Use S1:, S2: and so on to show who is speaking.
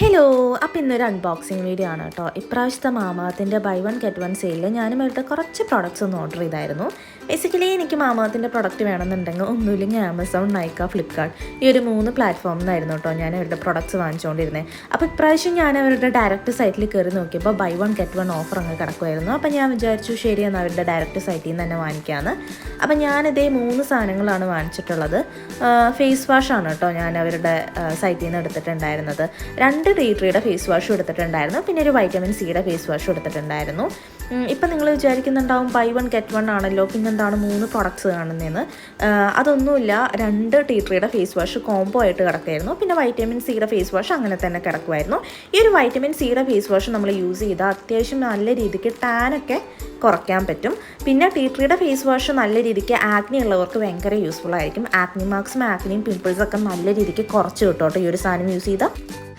S1: Hello, അപ്പോൾ ഇന്നൊരു unboxing video ആണ് കേട്ടോ. ഇപ്രാവശ്യത്തെ മാമാത്തിൻ്റെ ബൈ വൺ ഗെറ്റ് വൺ സെയിലിൽ ഞാനും ഇവരുടെ കുറച്ച് പ്രൊഡക്ട്സ് ഒന്ന് ഓർഡർ ചെയ്തായിരുന്നു. ബേസിക്കലി എനിക്ക് മാമാത്തിൻ്റെ പ്രൊഡക്റ്റ് വേണമെന്നുണ്ടെങ്കിൽ ഒന്നുമില്ലെങ്കിൽ ആമസോൺ, നൈക്ക, ഫ്ലിപ്കാർട്ട് ഈ ഒരു 3 പ്ലാറ്റ്ഫോമിൽ നിന്നായിരുന്നു കേട്ടോ ഞാൻ അവരുടെ പ്രൊഡക്ട്സ് വാങ്ങിച്ചുകൊണ്ടിരുന്നത്. അപ്പോൾ ഇപ്രാവശ്യം ഞാൻ അവരുടെ ഡയറക്റ്റ് സൈറ്റിൽ കയറി നോക്കിയപ്പോൾ buy one get one offer അങ്ങ് കിടക്കുമായിരുന്നു. അപ്പോൾ ഞാൻ വിചാരിച്ചു ശരി എന്നാൽ അവരുടെ ഡയറക്റ്റ് സൈറ്റിൽ നിന്ന് തന്നെ വാങ്ങിക്കാമെന്ന്. അപ്പോൾ ഞാനിതേ 3 സാധനങ്ങളാണ് വാങ്ങിച്ചിട്ടുള്ളത്. ഫേസ് വാഷാണ് കേട്ടോ ഞാൻ അവരുടെ സൈറ്റിൽ നിന്ന് എടുത്തിട്ടുണ്ടായിരുന്നത്. 2 ടീ ട്രീയുടെ ഫേസ് വാഷും എടുത്തിട്ടുണ്ടായിരുന്നു, പിന്നെ ഒരു വൈറ്റമിൻ സിയുടെ ഫേസ് വാഷും എടുത്തിട്ടുണ്ടായിരുന്നു. ഇപ്പം നിങ്ങൾ വിചാരിക്കുന്നുണ്ടാവും ബൈ വൺ ഗെറ്റ് വൺ ആണല്ലോ, പിന്നെന്താണ് 3 പ്രൊഡക്ട്സ് കാണുന്നതെന്ന്. അതൊന്നുമില്ല, 2 ടീ ട്രീയുടെ ഫേസ് വാഷ് കോംബോ ആയിട്ട് കിടക്കുമായിരുന്നു, പിന്നെ വൈറ്റമിൻ സിയുടെ ഫേസ് വാഷ് അങ്ങനെ തന്നെ കിടക്കുമായിരുന്നു. ഈ ഒരു വൈറ്റമിൻ സിയുടെ ഫേസ് വാഷ് നമ്മൾ യൂസ് ചെയ്താൽ അത്യാവശ്യം നല്ല രീതിക്ക് ടാനൊക്കെ കുറയ്ക്കാൻ പറ്റും. പിന്നെ ടീ ട്രീയുടെ ഫേസ് വാഷ് നല്ല രീതിക്ക് ആക്നി ഉള്ളവർക്ക് ഭയങ്കര യൂസ്ഫുൾ ആയിരിക്കും. ആക്നി മാർക്സും ആക്നിയും പിമ്പിൾസൊക്കെ നല്ല രീതിക്ക് കുറച്ച് കിട്ടും കേട്ടോ ഈ ഒരു സാധനം യൂസ് ചെയ്താൽ.